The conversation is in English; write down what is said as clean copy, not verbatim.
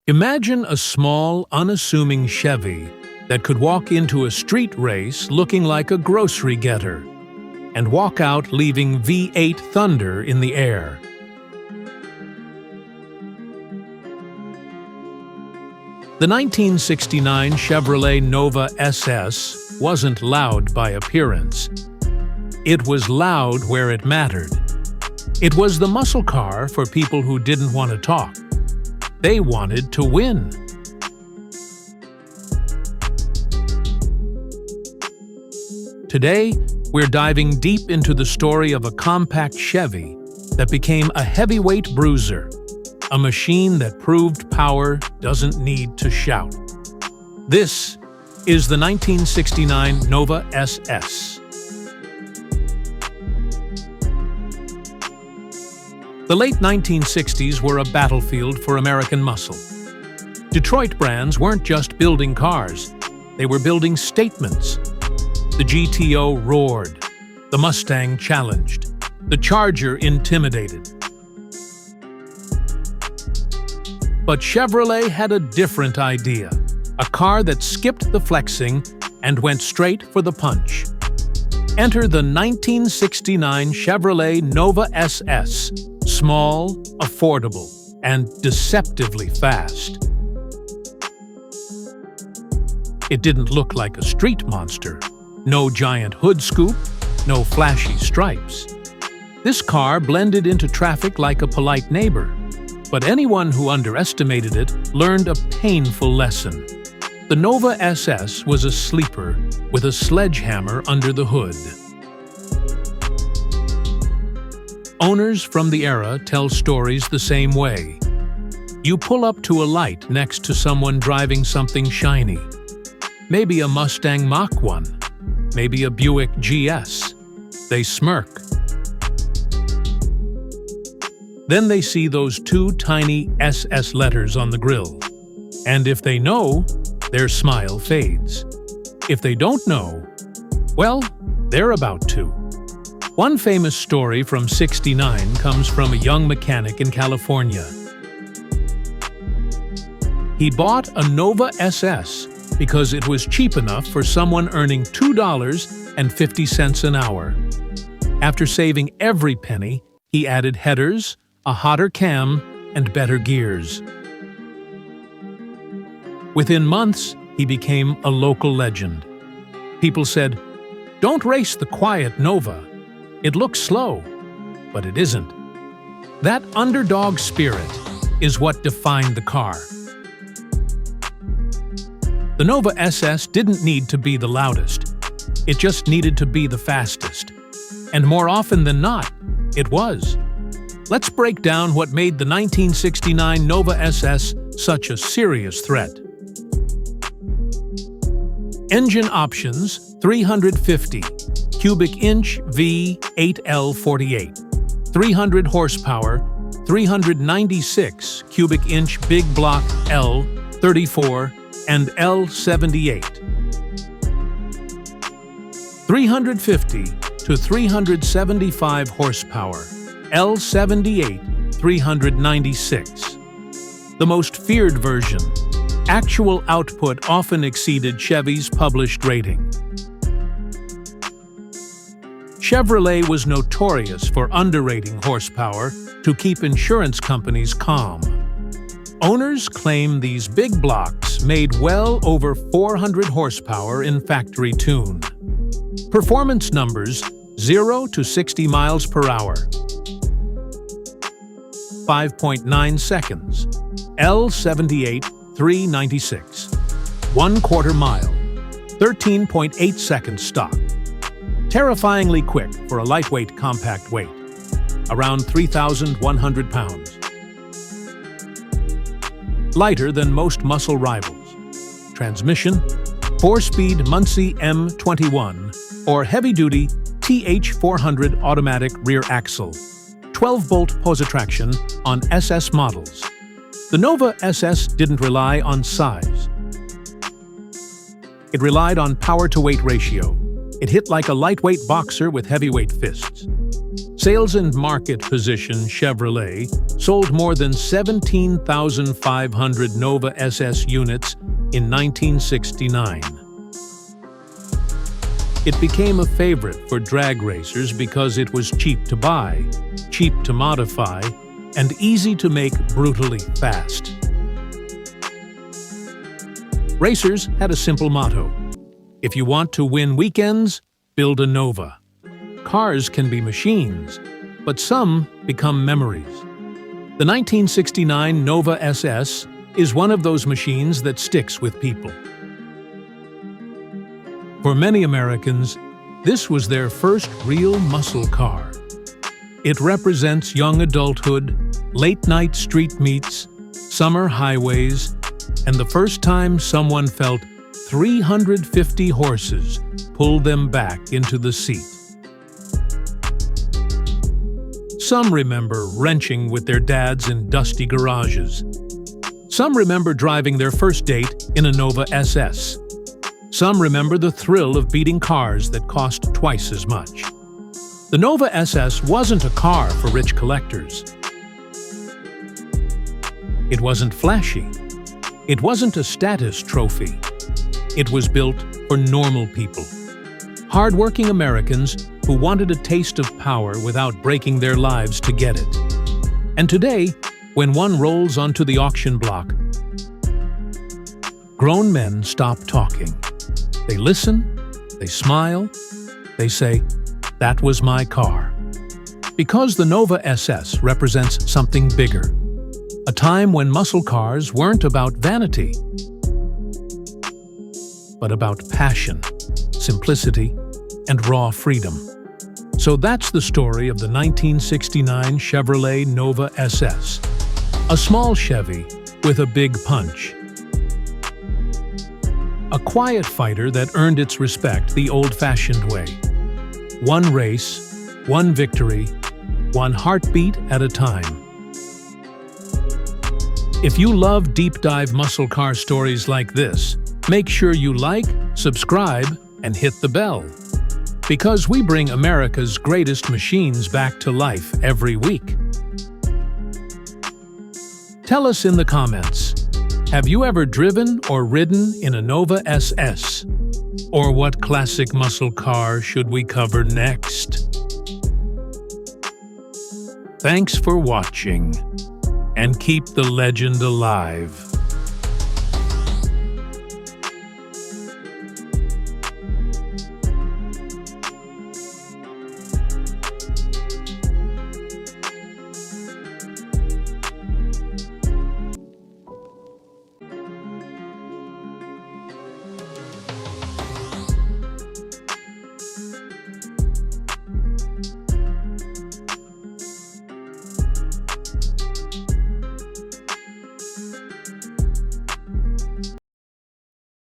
Imagine a small, unassuming Chevy that could walk into a street race looking like a grocery getter and walk out leaving V8 thunder in the air. The 1969 Chevrolet Nova SS wasn't loud by appearance. It was loud where it mattered. It was the muscle car for people who didn't want to talk. They wanted to win. Today, we're diving deep into the story of a compact Chevy that became a heavyweight bruiser, a machine that proved power doesn't need to shout. This is the 1969 Nova SS. The late 1960s were a battlefield for American muscle. Detroit brands weren't just building cars, they were building statements. The GTO roared, the Mustang challenged, the Charger intimidated. But Chevrolet had a different idea, a car that skipped the flexing and went straight for the punch. Enter the 1969 Chevrolet Nova SS, small, affordable, and deceptively fast. It didn't look like a street monster. No giant hood scoop, no flashy stripes. This car blended into traffic like a polite neighbor. But anyone who underestimated it learned a painful lesson. The Nova SS was a sleeper with a sledgehammer under the hood. Owners from the era tell stories the same way. You pull up to a light next to someone driving something shiny. Maybe a Mustang Mach 1, maybe a Buick GS. They smirk. Then they see those two tiny SS letters on the grille. And if they know, their smile fades. If they don't know, well, they're about to. One famous story from '69 comes from a young mechanic in California. He bought a Nova SS because it was cheap enough for someone earning $2.50 an hour. After saving every penny, he added headers, a hotter cam, and better gears. Within months, he became a local legend. People said, "Don't race the quiet Nova. It looks slow," but it isn't. That underdog spirit is what defined the car. The Nova SS didn't need to be the loudest. It just needed to be the fastest. And more often than not, it was. Let's break down what made the 1969 Nova SS such a serious threat. Engine options: 350 cubic inch V8L48, 300 horsepower, 396 cubic inch big block L34 and L78. 350 to 375 horsepower, L78, 396. The most feared version. Actual output often exceeded Chevy's published rating. Chevrolet was notorious for underrating horsepower to keep insurance companies calm. Owners claim these big blocks made well over 400 horsepower in factory tune. Performance numbers: 0 to 60 miles per hour. 5.9 seconds. L78, 396. 1/4 mile. 13.8 seconds stock. Terrifyingly quick for a lightweight compact weight. Around 3,100 pounds. Lighter than most muscle rivals. Transmission: 4-speed Muncie M21 or heavy-duty TH400 automatic rear axle. 12-bolt posi-traction on SS models. The Nova SS didn't rely on size. It relied on power-to-weight ratio. It hit like a lightweight boxer with heavyweight fists. Sales and market position Chevrolet sold more than 17,500 Nova SS units in 1969. It became a favorite for drag racers because it was cheap to buy, cheap to modify, and easy to make brutally fast. Racers had a simple motto: if you want to win weekends, build a Nova. Cars can be machines, but some become memories. The 1969 Nova SS is one of those machines that sticks with people. For many Americans, this was their first real muscle car. It represents young adulthood, late-night street meets, summer highways, and the first time someone felt 350 horses pull them back into the seat. Some remember wrenching with their dads in dusty garages. Some remember driving their first date in a Nova SS. Some remember the thrill of beating cars that cost twice as much. The Nova SS wasn't a car for rich collectors. It wasn't flashy. It wasn't a status trophy. It was built for normal people. Hard-working Americans who wanted a taste of power without breaking their lives to get it. And today, when one rolls onto the auction block, grown men stop talking. They listen, they smile, they say, "That was my car." Because the Nova SS represents something bigger. A time when muscle cars weren't about vanity, but about passion, simplicity, and raw freedom. So that's the story of the 1969 Chevrolet Nova SS. A small Chevy with a big punch. A quiet fighter that earned its respect the old-fashioned way. One race, one victory, one heartbeat at a time. If you love deep-dive muscle car stories like this, make sure you like, subscribe, and hit the bell. Because we bring America's greatest machines back to life every week. Tell us in the comments, have you ever driven or ridden in a Nova SS? Or what classic muscle car should we cover next? Thanks for watching, and keep the legend alive.